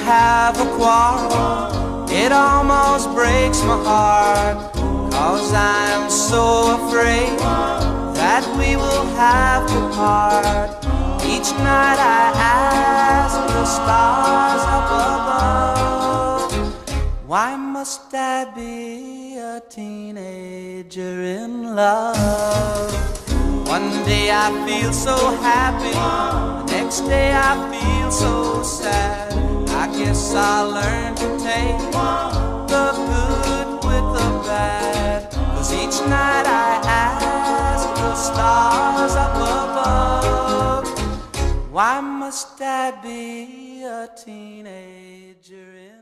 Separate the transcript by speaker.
Speaker 1: have a quarrel, it almost breaks my heart, 'cause I'm so afraid that we will have to part. Each night I ask the stars up above, why must I be a teenager in love? One day I feel so happy, the next day I feel so sad. I guess I'll learn to take the good with the bad, 'cause each night I ask the stars up above, why must I be a teenager in